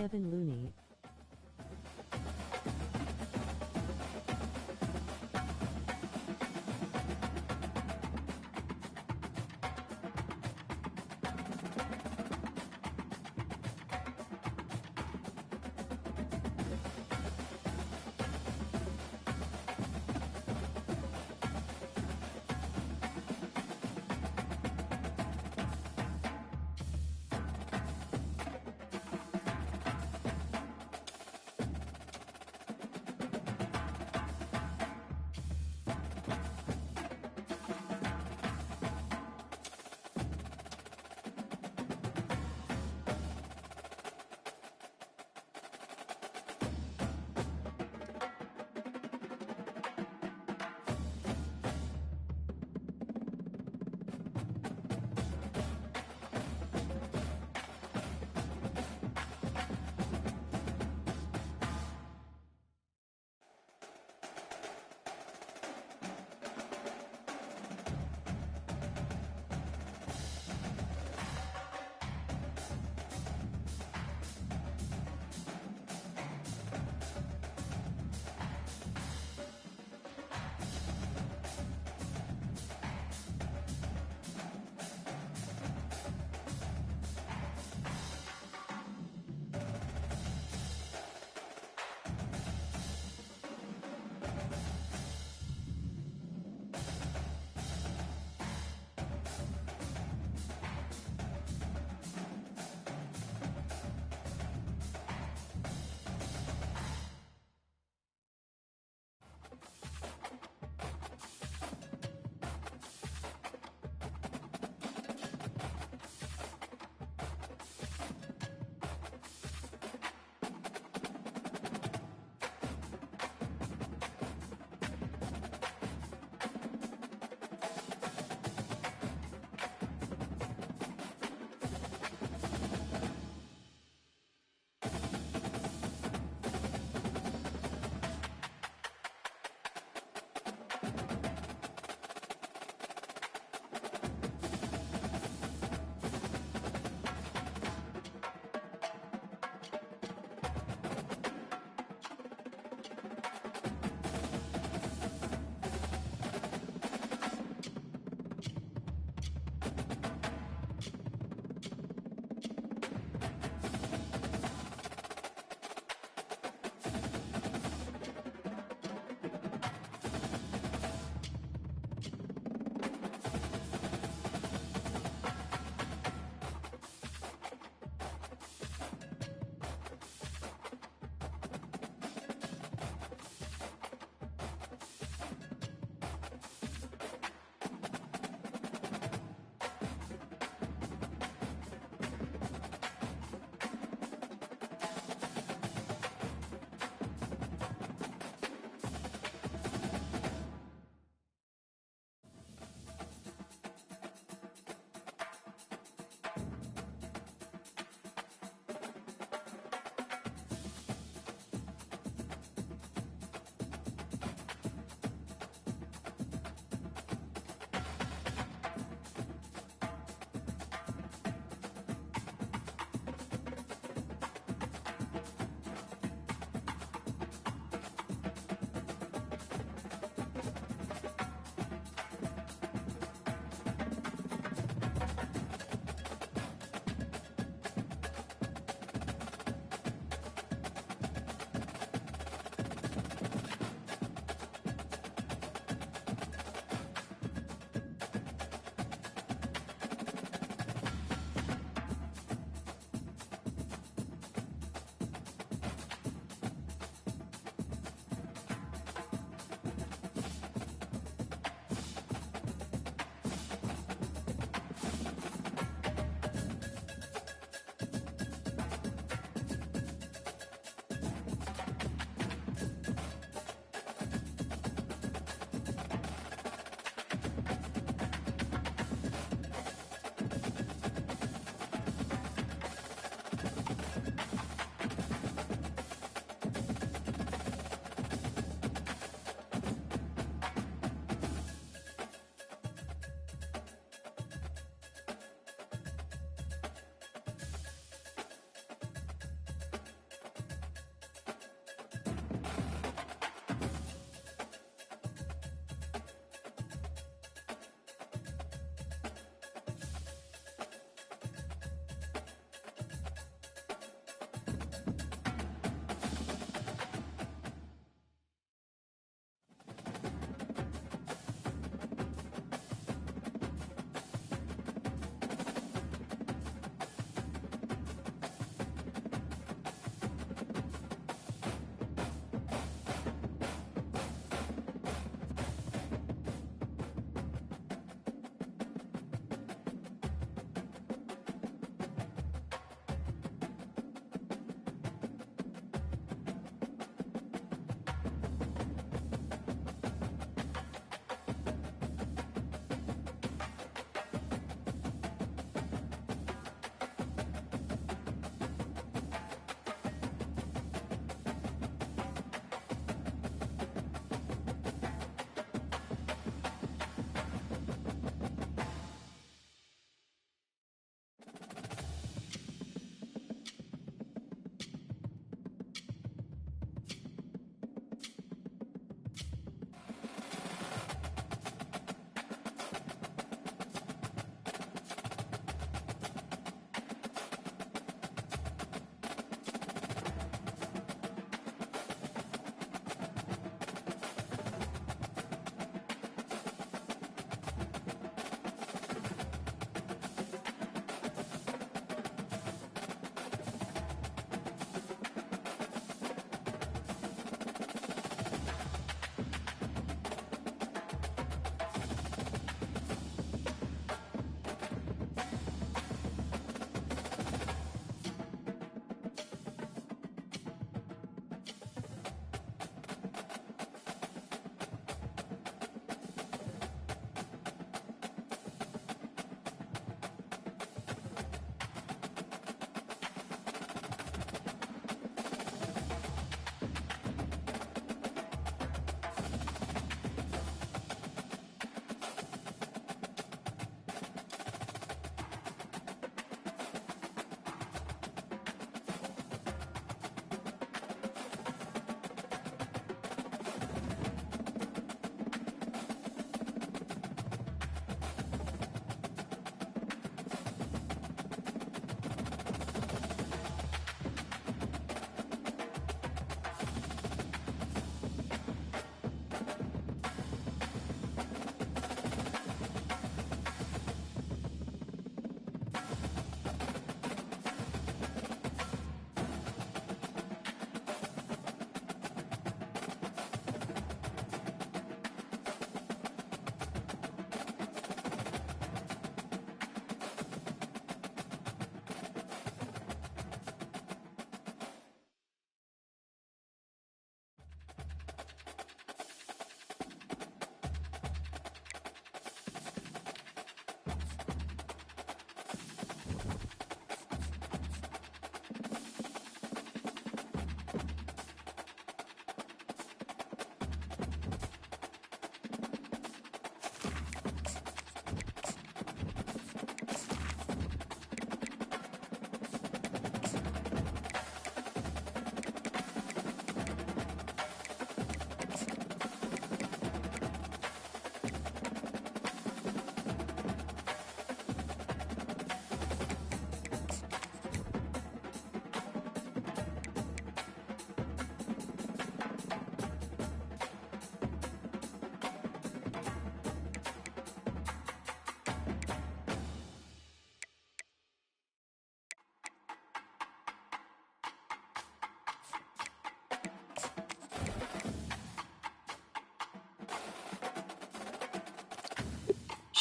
Kevin Looney.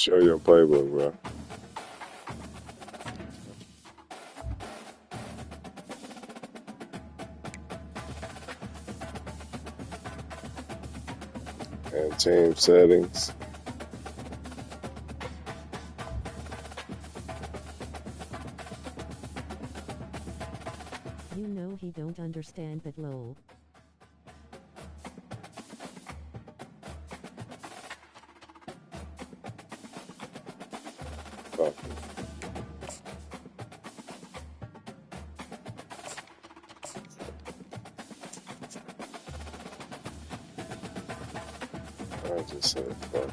Show your playbook, bro. And team settings. You know he don't understand that, lol. Oh. I just said fuck it.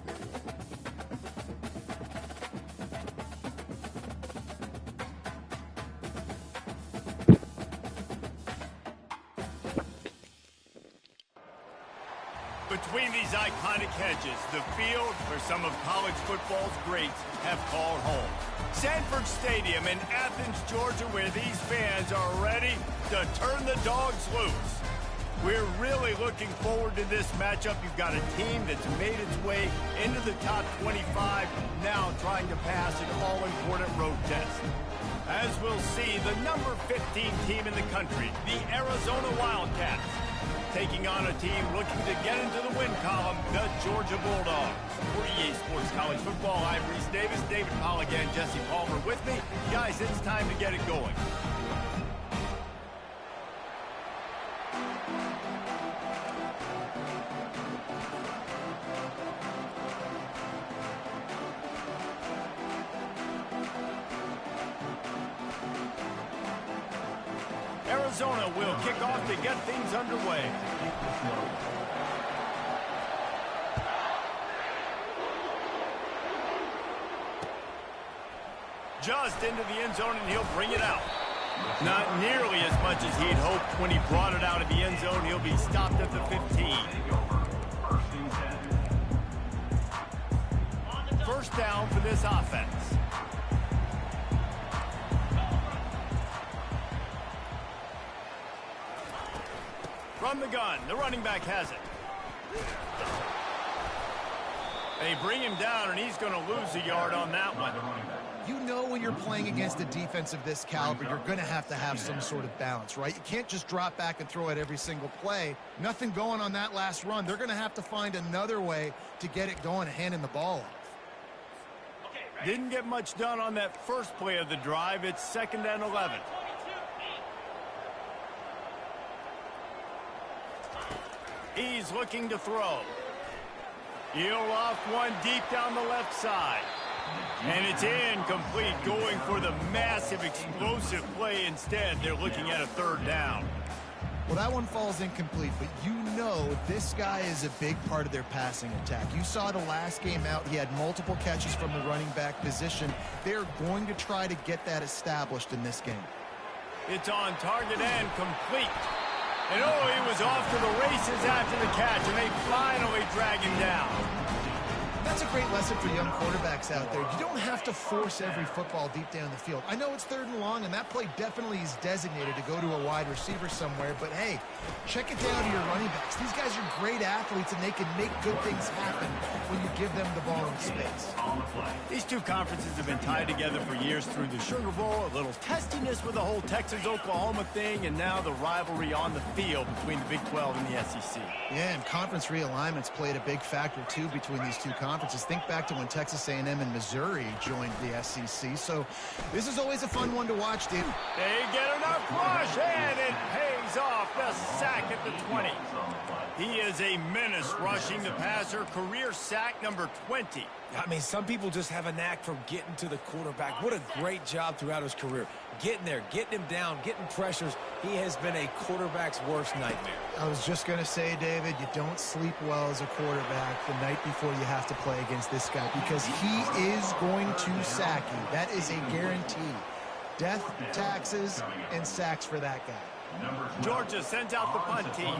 Between these iconic hedges, the field where some of college football's greats have called home. Sanford Stadium in Athens, Georgia, where these fans are ready to turn the dogs loose. We're really looking forward to this matchup. You've got a team that's made its way into the top 25, now trying to pass an all-important road test. As we'll see, the number 15 team in the country, the Arizona Wildcats, taking on a team looking to get into the win column, the Georgia Bulldogs. For EA Sports College Football, I'm Reese Davis, David Polligan, Jesse Palmer with me. Guys, it's time to get it going. Arizona will kick off to get things underway. Just into the end zone, and he'll bring it out. Not nearly as much as he'd hoped when he brought it out of the end zone. He'll be stopped at the 15. First down for this offense. From the gun, the running back has it. They bring him down, and he's going to lose a yard on that one. You know when you're playing against a defense of this caliber, you're going to have some sort of balance, right? You can't just drop back and throw it every single play. Nothing going on that last run. They're going to have to find another way to get it going and handing the ball off. Didn't get much done on that first play of the drive. It's 2nd and 11. He's looking to throw. He'll off one deep down the left side. And it's incomplete, going for the massive, explosive play instead. They're looking at a 3rd down. Well, that one falls incomplete, but you know this guy is a big part of their passing attack. You saw the last game out. He had multiple catches from the running back position. They're going to try to get that established in this game. It's on target and complete. And oh, he was off to the races after the catch, and they finally drag him down. That's a great lesson for young quarterbacks out there. You don't have to force every football deep down the field. I know it's 3rd and long, and that play definitely is designated to go to a wide receiver somewhere, but hey, check it down to your running backs. These guys are great athletes, and they can make good things happen when you give them the ball in space. These two conferences have been tied together for years through the Sugar Bowl, a little testiness with the whole Texas-Oklahoma thing, and now the rivalry on the field between the Big 12 and the SEC. Yeah, and conference realignments played a big factor, too, between these two conferences. Think back to when Texas A&M and Missouri joined the SEC. So this is always a fun one to watch, dude. They get enough rush, and it pays off. The sack at the 20. He is a menace rushing the passer. Career sack number 20. I mean, some people just have a knack for getting to the quarterback. What a great job throughout his career. Getting there, getting him down, getting pressures. He has been a quarterback's worst nightmare. I was just going to say, David, you don't sleep well as a quarterback the night before you have to play against this guy because he is going to sack you. That is a guarantee. Death, taxes, and sacks for that guy. Georgia sends out the punt team.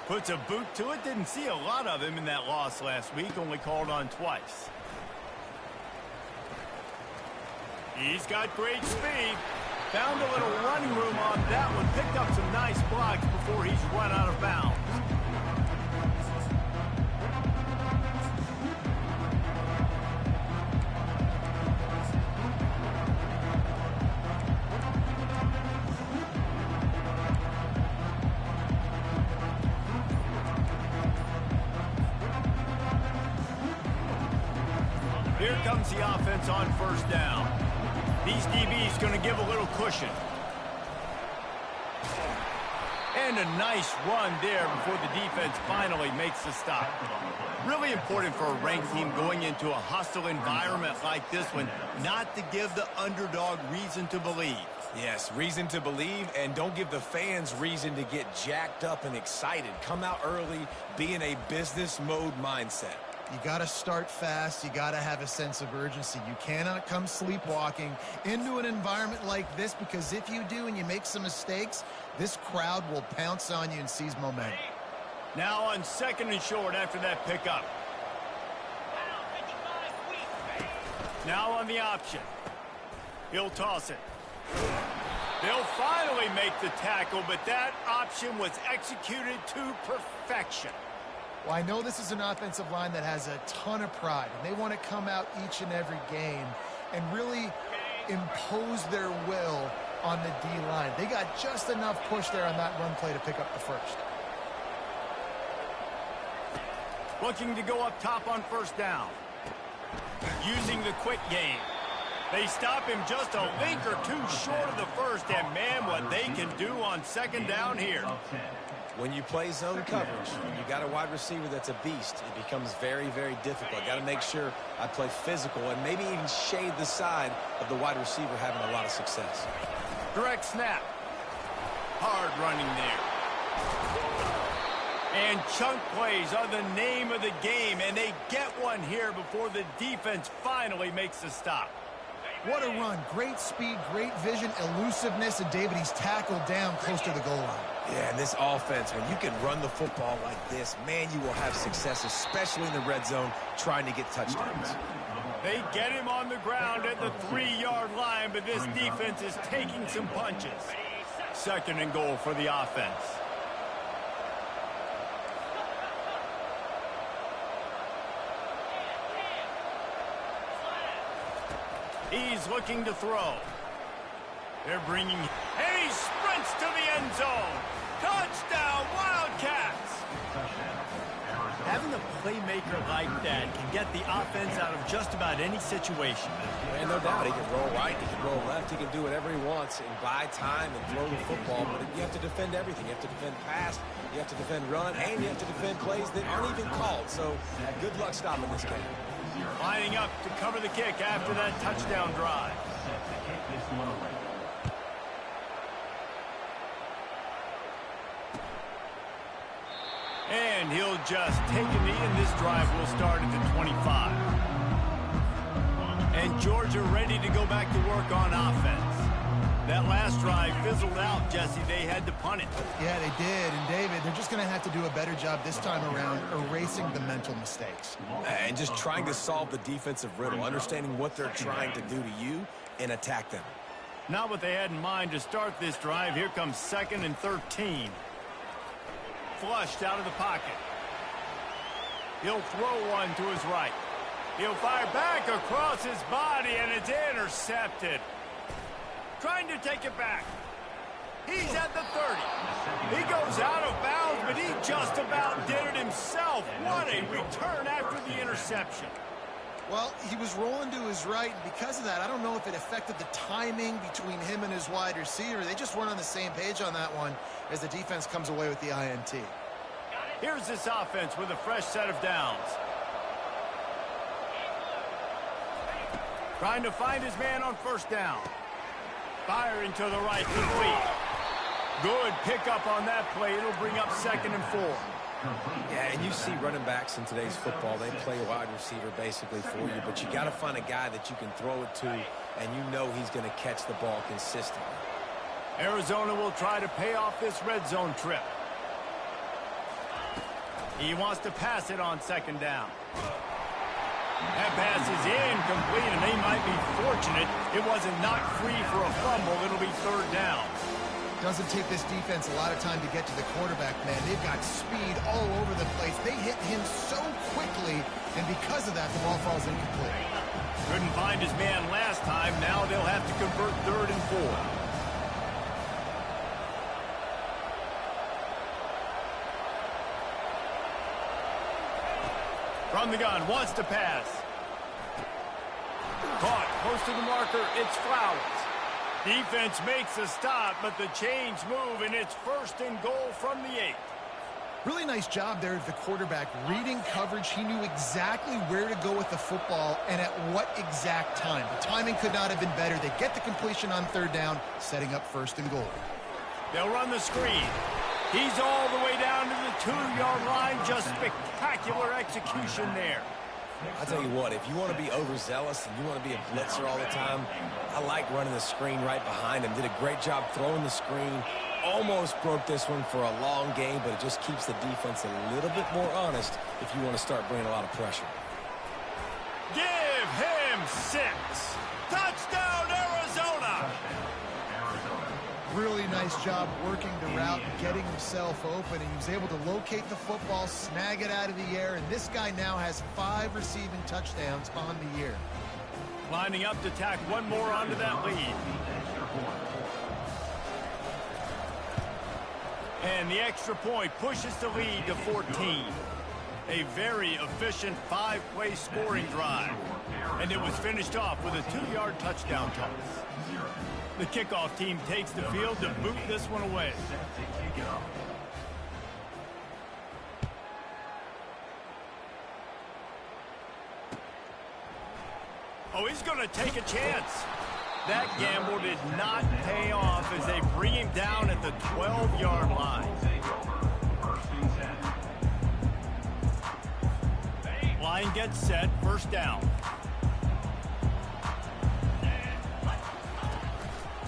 Puts a boot to it. Didn't see a lot of him in that loss last week. Only called on twice. He's got great speed. Found a little running room on that one. Picked up some nice blocks before he's run out of bounds. comes the offense on first down. These DBs going to give a little cushion. And a nice run there before the defense finally makes the stop. Really important for a ranked team going into a hostile environment like this one, not to give the underdog reason to believe. Yes, reason to believe, and don't give the fans reason to get jacked up and excited. Come out early, be in a business mode mindset. You got to start fast. You got to have a sense of urgency. You cannot come sleepwalking into an environment like this, because if you do and you make some mistakes, this crowd will pounce on you and seize momentum. Now on 2nd and short after that pickup. Now on the option. He'll toss it. They'll finally make the tackle, but that option was executed to perfection. Well, I know this is an offensive line that has a ton of pride, and they want to come out each and every game and really impose their will on the D-line. They got just enough push there on that run play to pick up the first. Looking to go up top on first down. Using the quick game. They stop him just a link or two short of the first, and man, what they can do on 2nd down here. When you play zone coverage, you got a wide receiver that's a beast. It becomes very, very difficult. I got to make sure I play physical and maybe even shade the side of the wide receiver having a lot of success. Direct snap. Hard running there. And chunk plays are the name of the game, and they get one here before the defense finally makes the stop. What a run. Great speed, great vision, elusiveness, and David, he's tackled down close to the goal line. Yeah, and this offense, when you can run the football like this, man, you will have success, especially in the red zone, trying to get touchdowns. They get him on the ground at the 3-yard line, but this defense is taking some punches. 2nd and goal for the offense. He's looking to throw. They're bringing, and he sprints to the end zone. Touchdown, Wildcats! Having a playmaker like that can get the offense out of just about any situation. And no doubt, he can roll right, he can roll left, he can do whatever he wants and buy time and throw the football, but you have to defend everything. You have to defend pass, you have to defend run, and you have to defend plays that aren't even called. So good luck stopping this game. Lining up to cover the kick after that touchdown drive. And he'll just take a knee, and this drive will start at the 25. And Georgia ready to go back to work on offense. That last drive fizzled out, Jesse. They had to punt it. Yeah, they did. And, David, they're just going to have to do a better job this time around erasing the mental mistakes. And just trying to solve the defensive riddle, understanding what they're trying to do to you and attack them. Not what they had in mind to start this drive. Here comes 2nd and 13. Flushed out of the pocket. He'll throw one to his right. He'll fire back across his body, and it's intercepted. Trying to take it back. He's at the 30. He goes out of bounds, but he just about did it himself. What a return after the interception. Well, he was rolling to his right, and because of that, I don't know if it affected the timing between him and his wide receiver. They just weren't on the same page on that one as the defense comes away with the INT. Here's this offense with a fresh set of downs. Trying to find his man on first down. Firing to the right, complete. Good pickup on that play. It'll bring up 2nd and 4. Yeah, and you see running backs in today's football, they play a wide receiver basically for you, but you got to find a guy that you can throw it to, and you know he's going to catch the ball consistently. Arizona will try to pay off this red zone trip. He wants to pass it on 2nd down. That pass is incomplete, and they might be fortunate it wasn't knocked free for a fumble. It'll be 3rd down. Doesn't take this defense a lot of time to get to the quarterback, man. They've got speed all over the place. They hit him so quickly, and because of that, the ball falls incomplete. Couldn't find his man last time. Now they'll have to convert 3rd and 4. From the gun, wants to pass. close to the marker. It's Flowers. Defense makes a stop, but the chains move, and it's 1st and goal from the 8. Really nice job there of the quarterback. Reading coverage, he knew exactly where to go with the football and at what exact time. The timing could not have been better. They get the completion on 3rd down, setting up 1st and goal. They'll run the screen. He's all the way down to the 2-yard line. Just spectacular execution there. I'll tell you what, if you want to be overzealous and you want to be a blitzer all the time, I like running the screen right behind him. Did a great job throwing the screen. Almost broke this one for a long game, but it just keeps the defense a little bit more honest if you want to start bringing a lot of pressure. Give him 6. Touchdown, Arizona! Really nice job working the route, getting himself open, and he was able to locate the football, snag it out of the air, and this guy now has 5 receiving touchdowns on the year. Lining up to tack one more onto that lead. And the extra point pushes the lead to 14. A very efficient 5-play scoring drive. And it was finished off with a 2-yard touchdown toss. The kickoff team takes the field to boot this one away. Oh, he's going to take a chance. That gamble did not pay off as they bring him down at the 12-yard line. Line gets set, 1st down.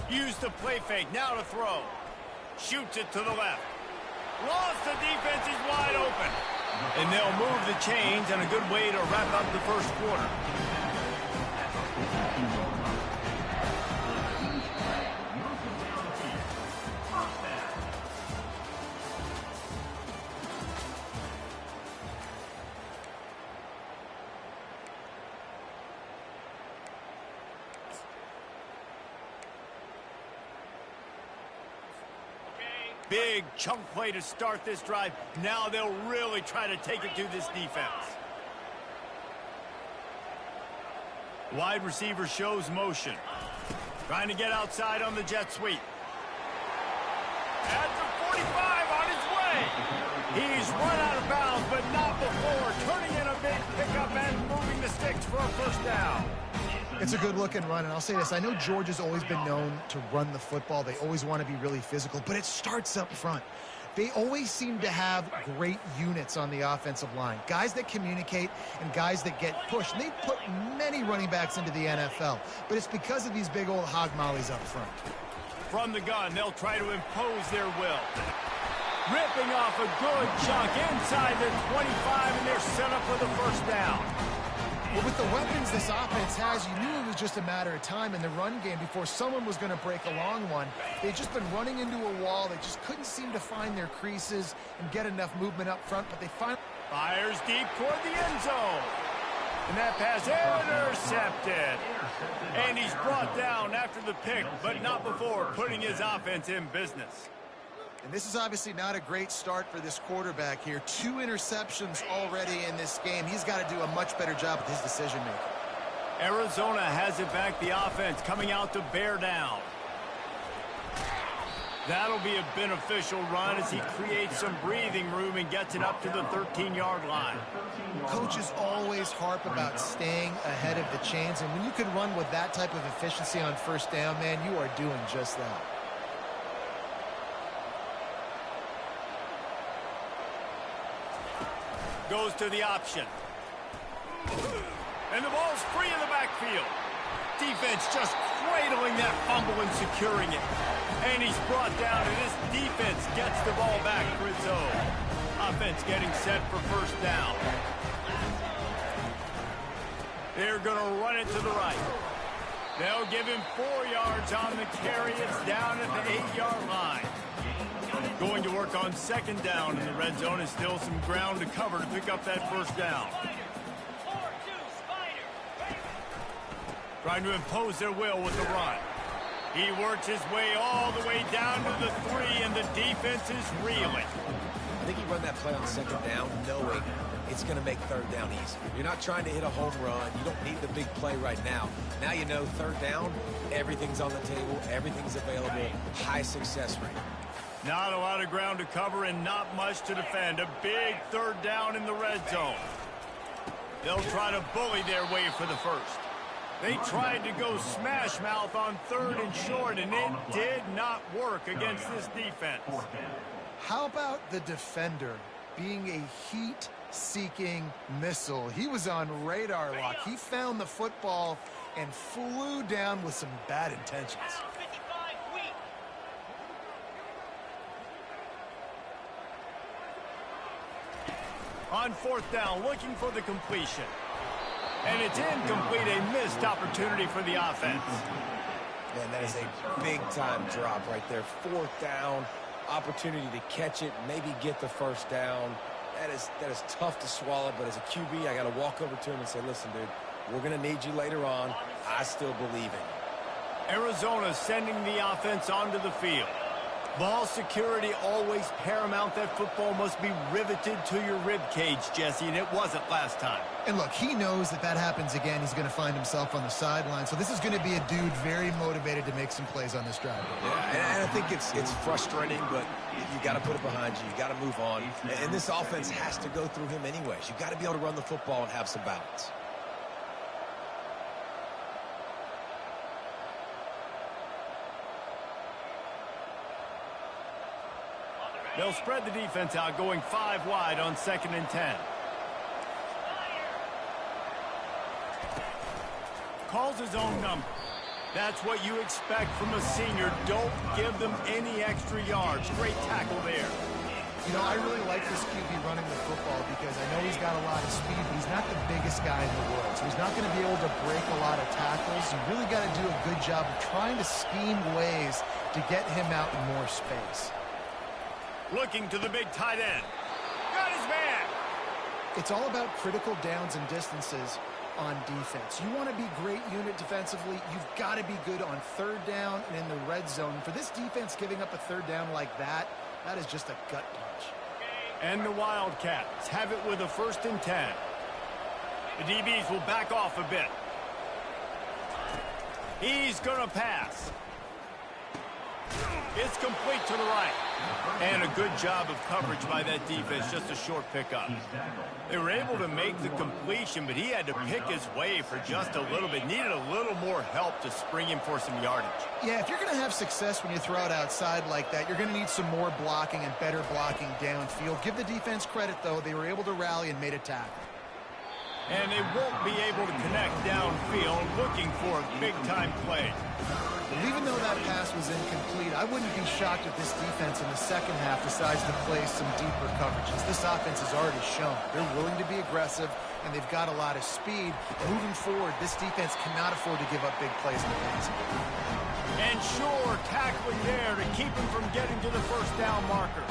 Use the play fake, now to throw. Shoots it to the left. Lost, the defense is wide open. And they'll move the chains, and a good way to wrap up the 1st quarter. Big chunk play to start this drive. Now they'll really try to take it to this defense. Wide receiver shows motion. Trying to get outside on the jet sweep. At the 45 on his way. He's run out of bounds, but not before. Turning in a big pickup and moving the sticks for a 1st down. It's a good-looking run, and I'll say this. I know Georgia's always been known to run the football. They always want to be really physical, but it starts up front. They always seem to have great units on the offensive line. Guys that communicate and guys that get pushed. And they've put many running backs into the NFL, but it's because of these big old hog mollies up front. From the gun, they'll try to impose their will. Ripping off a good chunk inside the 25, and they're set up for the 1st down. Well, with the weapons this offense has, you knew it was just a matter of time in the run game before someone was going to break a long one. They've just been running into a wall. They just couldn't seem to find their creases and get enough movement up front, but they finally... Fires deep toward the end zone. And that pass intercepted. And he's brought down after the pick, but not before putting his offense in business. And this is obviously not a great start for this quarterback here. 2 interceptions already in this game. He's got to do a much better job with his decision-making. Arizona has it back, the offense coming out to bear down. That'll be a beneficial run as he creates some breathing room and gets it up to the 13-yard line. Coaches always harp about staying ahead of the chains, and when you can run with that type of efficiency on 1st down, man, you are doing just that. Goes to the option. And the ball's free in the backfield. Defense just cradling that fumble and securing it. And he's brought down, and this defense gets the ball back for its own. Offense getting set for 1st down. They're going to run it to the right. They'll give him 4 yards on the carry. It's down at the 8-yard line. Going to work on 2nd down in the red zone, and still some ground to cover to pick up that 1st down. Trying to impose their will with the run. He works his way all the way down to the 3, and the defense is reeling. think he run that play on second down knowing it's going to make third down easy. You're not trying to hit a home run. You don't need the big play right now. Now you know third down, everything's on the table, everything's available, high success rate. Not a lot of ground to cover and not much to defend. A big third down in the red zone. They'll try to bully their way for the first. They tried to go smash mouth on third and short, and it did not work against this defense. How about the defender being a heat-seeking missile? He was on radar lock. He found the football and flew down with some bad intentions. On fourth down, looking for the completion. And it's incomplete, a missed opportunity for the offense. Man, that is a big-time drop right there. Fourth down, opportunity to catch it, maybe get the first down. That is tough to swallow, but as a QB, I got to walk over to him and say, listen, dude, we're going to need you later on. I still believe in you. Arizona sending the offense onto the field. Ball security always paramount. That football must be riveted to your rib cage, Jesse, and it wasn't last time. And look, he knows that that happens again. He's going to find himself on the sideline. So this is going to be a dude very motivated to make some plays on this drive. Yeah, and I think it's frustrating, but you got to put it behind you. You got to move on. And this offense has to go through him anyways. You got to be able to run the football and have some balance. They'll spread the defense out, going 5 wide on 2nd and 10. Calls his own number. That's what you expect from a senior. Don't give them any extra yards. Great tackle there. You know, I really like this QB running the football because I know he's got a lot of speed, but he's not the biggest guy in the world. So he's not going to be able to break a lot of tackles. You really got to do a good job of trying to scheme ways to get him out in more space. Looking to the big tight end. Got his man. It's all about critical downs and distances on defense. You want to be great unit defensively, you've got to be good on third down and in the red zone. For this defense giving up a third down like that, that is just a gut punch. And the Wildcats have it with a 1st and 10. The DBs will back off a bit. He's going to pass. It's complete to the right. And a good job of coverage by that defense, just a short pickup. They were able to make the completion, but he had to pick his way for just a little bit. Needed a little more help to spring him for some yardage. Yeah, if you're going to have success when you throw it outside like that, you're going to need some more blocking and better blocking downfield. Give the defense credit, though. They were able to rally and made a tackle. And they won't be able to connect downfield, looking for a big-time play. Well, even though that pass was incomplete, I wouldn't be shocked if this defense in the second half decides to play some deeper coverages. This offense has already shown they're willing to be aggressive, and they've got a lot of speed. Moving forward, this defense cannot afford to give up big plays in the passing game. And sure, tackling there to keep him from getting to the 1st down marker.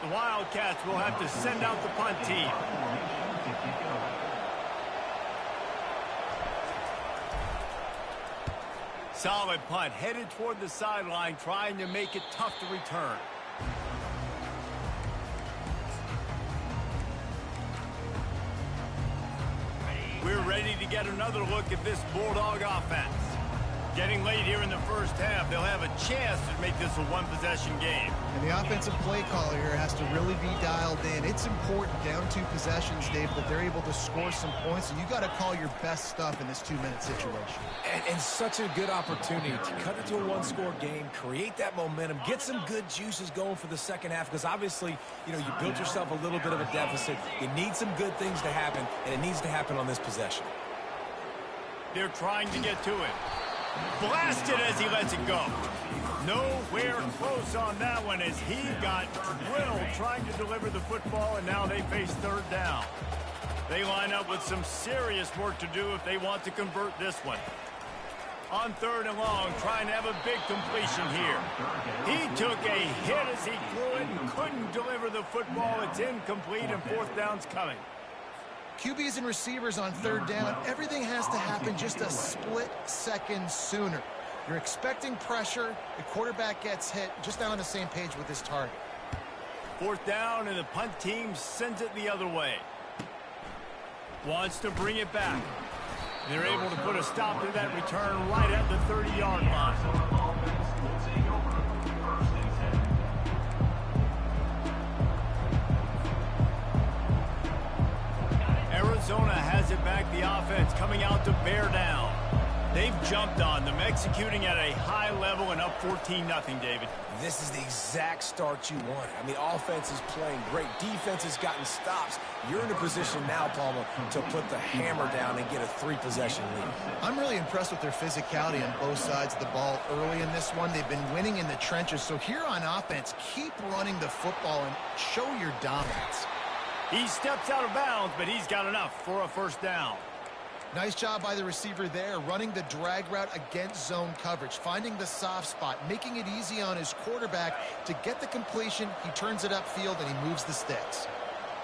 The Wildcats will have to send out the punt team. Solid punt, headed toward the sideline, trying to make it tough to return. We're ready to get another look at this Bulldog offense. Getting late here in the first half, they'll have a chance to make this a one-possession game. And the offensive play caller here has to really be dialed in. It's important down 2 possessions, Dave, that they're able to score some points. And you got to call your best stuff in this 2-minute situation. And such a good opportunity to cut it to a 1-score game, create that momentum, get some good juices going for the second half, because obviously, you know, you built yourself a little bit of a deficit. You need some good things to happen, and it needs to happen on this possession. They're trying to get to it. Blasted as he lets it go. Nowhere close on that one as he got drilled trying to deliver the football, and now they face 3rd down. They line up with some serious work to do if they want to convert this one. On 3rd and long, trying to have a big completion here. He took a hit as he threw it and couldn't deliver the football. It's incomplete, and 4th down's coming. QBs and receivers on 3rd down, everything has to happen just a split second sooner. You're expecting pressure, the quarterback gets hit, just not on the same page with his target. 4th down, and the punt team sends it the other way. Wants to bring it back. They're able to put a stop to that return right at the 30-yard line. Arizona has it back, the offense coming out to bear down. They've jumped on them, executing at a high level and up 14-0, David. This is the exact start you want. I mean, offense is playing great. Defense has gotten stops. You're in a position now, Palmer, to put the hammer down and get a 3-possession lead. I'm really impressed with their physicality on both sides of the ball early in this one. They've been winning in the trenches. So here on offense, keep running the football and show your dominance. He steps out of bounds, but he's got enough for a 1st down. Nice job by the receiver there, running the drag route against zone coverage, finding the soft spot, making it easy on his quarterback to get the completion. He turns it upfield, and he moves the sticks.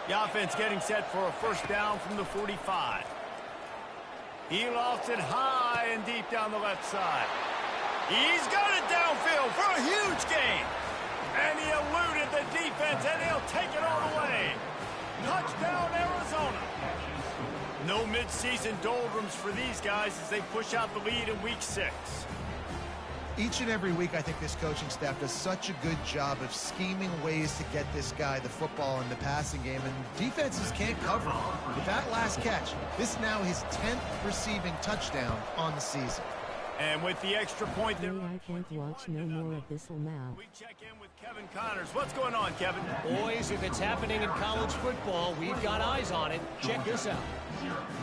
The offense getting set for a 1st down from the 45. He lofts it high and deep down the left side. He's got it downfield for a huge gain. And he eluded the defense, and he'll take it all the way. Touchdown, Arizona. No midseason doldrums for these guys as they push out the lead in week 6. Each and every week, I think this coaching staff does such a good job of scheming ways to get this guy the football in the passing game, and defenses can't cover him. With that last catch, this is now his 10th receiving touchdown on the season. And with the extra point there, I can't watch no more of this'll now. we check in with Kevin Connors. What's going on, Kevin? Boys, if it's happening in college football, we've got eyes on it. Check this out.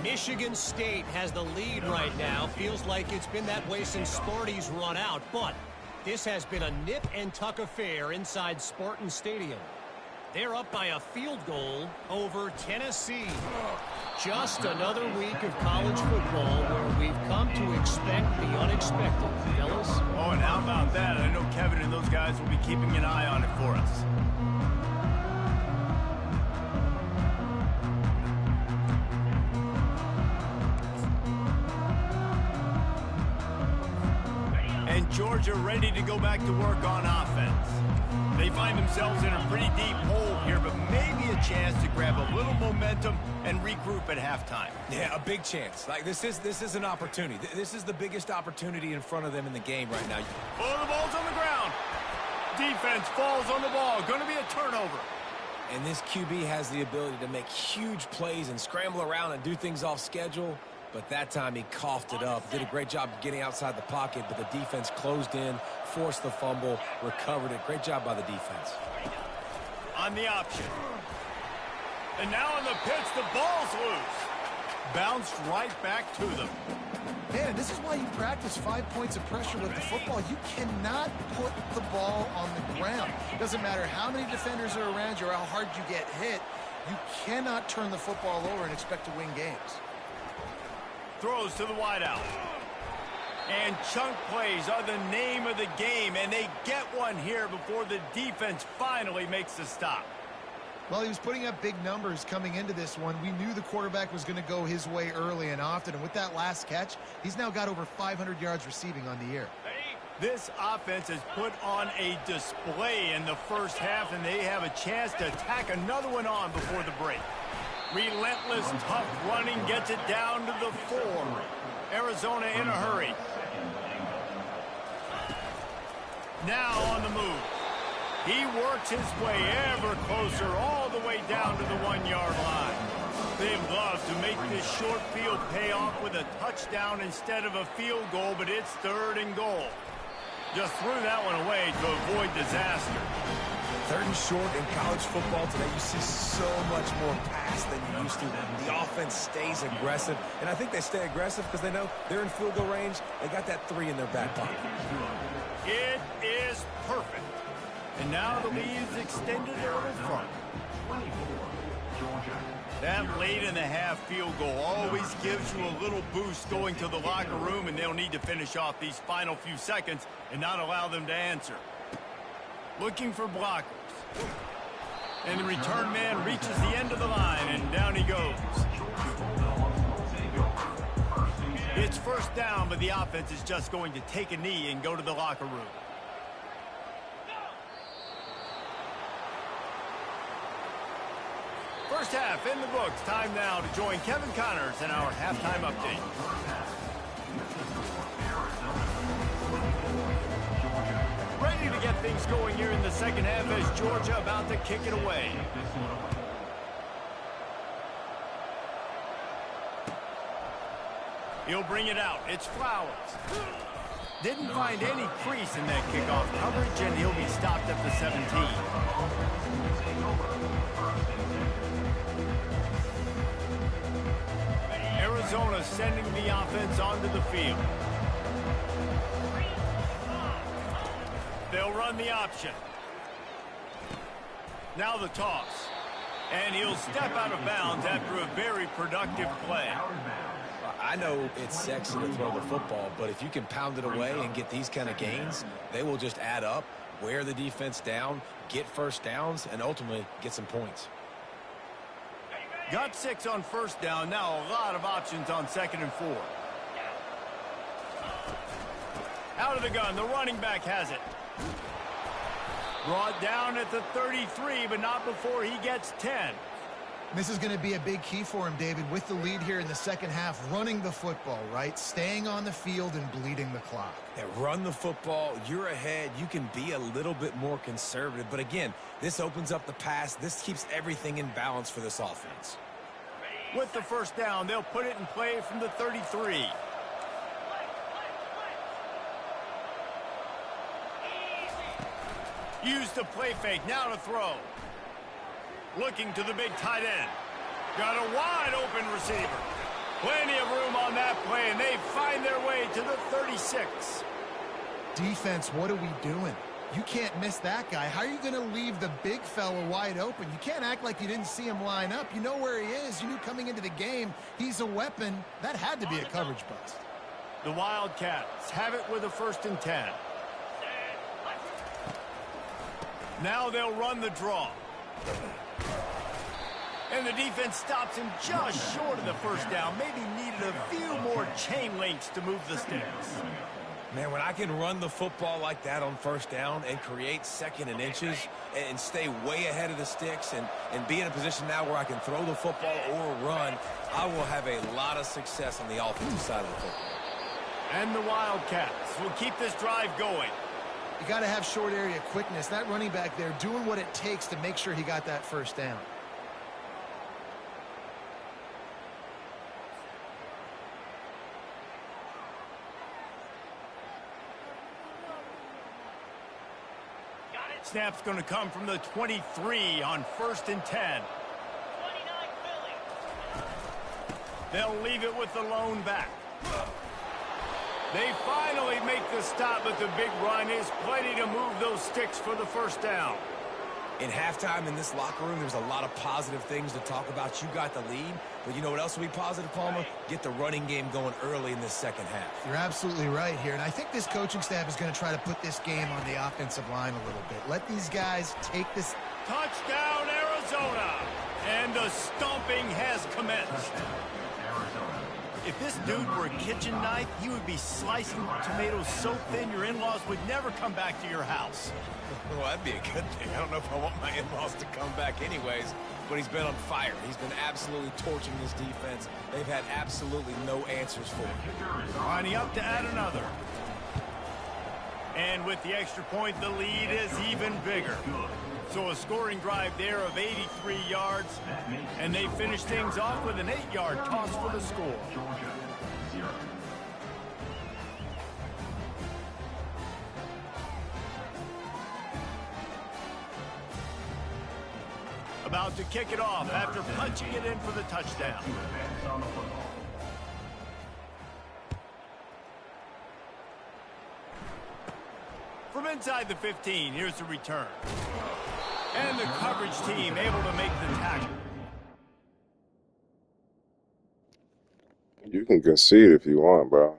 Michigan State has the lead right now. Feels like it's been that way since Sparty's run out, but this has been a nip-and-tuck affair inside Spartan Stadium. They're up by a field goal over Tennessee. Just another week of college football where we've come to expect the unexpected, fellas. Oh, and how about that? I know Kevin and those guys will be keeping an eye on it for us. And Georgia ready to go back to work on offense. They find themselves in a pretty deep hole here, but maybe a chance to grab a little momentum and regroup at halftime. Yeah, a big chance. Like, this is an opportunity. This is the biggest opportunity in front of them in the game right now. Oh, the ball's on the ground. Defense falls on the ball. Going to be a turnover. And this QB has the ability to make huge plays and scramble around and do things off schedule. But that time he coughed it up. Did a great job getting outside the pocket, but the defense closed in, forced the fumble, recovered it. Great job by the defense. On the option. And now on the pitch, the ball's loose. Bounced right back to them. Man, this is why you practice 5 points of pressure with the football. You cannot put the ball on the ground. Doesn't matter how many defenders are around you or how hard you get hit. You cannot turn the football over and expect to win games. Throws to the wideout. And chunk plays are the name of the game, and they get one here before the defense finally makes the stop. Well, he was putting up big numbers coming into this one. We knew the quarterback was going to go his way early and often, and with that last catch, he's now got over 500 yards receiving on the year. This offense has put on a display in the first half, and they have a chance to tack another one on before the break. Relentless, tough running gets it down to the 4. Arizona in a hurry. Now on the move. He works his way ever closer all the way down to the 1-yard line. They love to make this short field pay off with a touchdown instead of a field goal, but it's 3rd and goal. Just threw that one away to avoid disaster. 3rd and short in college football today. You see so much more pass than you used to. The offense stays aggressive, and I think they stay aggressive because they know they're in field goal range. They got that 3 in their back pocket. It is perfect. And now the lead is extended a little front. That late in the half field goal always gives you a little boost going to the locker room, and they'll need to finish off these final few seconds and not allow them to answer. Looking for blockers. And the return man reaches the end of the line, and down he goes. It's 1st down, but the offense is just going to take a knee and go to the locker room. First half in the books. Time now to join Kevin Connors in our halftime update. Ready to get things going here in the second half as Georgia about to kick it away. He'll bring it out. It's Flowers. Didn't find any crease in that kickoff coverage, and he'll be stopped at the 17. Arizona sending the offense onto the field. They'll run the option. Now the toss. And he'll step out of bounds after a very productive play. I know it's sexy to throw the football, but if you can pound it away and get these kind of gains, they will just add up, wear the defense down, get first downs, and ultimately get some points. Got 6 on first down. Now a lot of options on 2nd and 4. Out of the gun. The running back has it. Brought down at the 33, but not before he gets 10. This is going to be a big key for him, David, with the lead here in the second half, running the football, right? Staying on the field and bleeding the clock. Yeah, run the football. You're ahead. You can be a little bit more conservative. But again, this opens up the pass. This keeps everything in balance for this offense. With the first down, they'll put it in play from the 33. Use the play fake. Now to throw. Looking to the big tight end. Got a wide open receiver. Plenty of room on that play, and they find their way to the 36. Defense, what are we doing? You can't miss that guy. How are you going to leave the big fella wide open? You can't act like you didn't see him line up. You know where he is. You knew coming into the game he's a weapon. That had to be a coverage bust. The Wildcats have it with a 1st and 10. Now they'll run the draw. And the defense stops him just short of the first down. Maybe needed a few more chain links to move the sticks. Man, when I can run the football like that on first down and create 2nd and inches and stay way ahead of the sticks and be in a position now where I can throw the football or run, I will have a lot of success on the offensive side of the football. And the Wildcats will keep this drive going. You got to have short area quickness. That running back there doing what it takes to make sure he got that first down. Snap's going to come from the 23 on 1st and 10. They'll leave it with the lone back. They finally make the stop, but the big run is plenty to move those sticks for the first down. In halftime in this locker room, there's a lot of positive things to talk about. You got the lead, but you know what else will be positive, Palmer? Get the running game going early in this second half. You're absolutely right here, and I think this coaching staff is going to try to put this game on the offensive line a little bit. Let these guys take this. Touchdown, Arizona! And the stomping has commenced. If this dude were a kitchen knife, he would be slicing tomatoes so thin your in-laws would never come back to your house. Well, that'd be a good thing. I don't know if I want my in-laws to come back anyways, but he's been on fire. He's been absolutely torching this defense. They've had absolutely no answers for him. Lining up to add another. And with the extra point, the lead is even bigger. So a scoring drive there of 83 yards, and they finish things off with an 8-yard toss for the score. About to kick it off after punching it in for the touchdown. From inside the 15, here's the return. And the coverage team able to make the tackle. You can concede if you want, bro.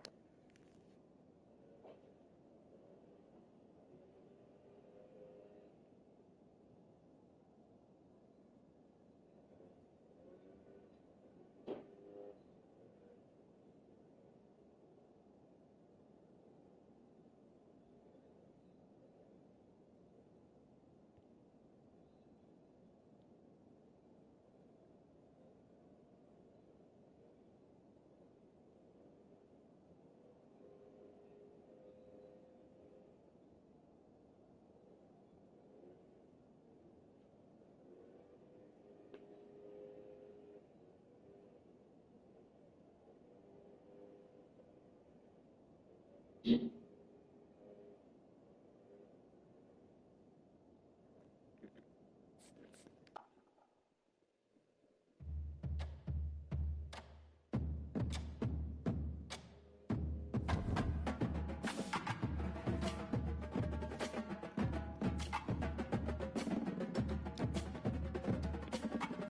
Thank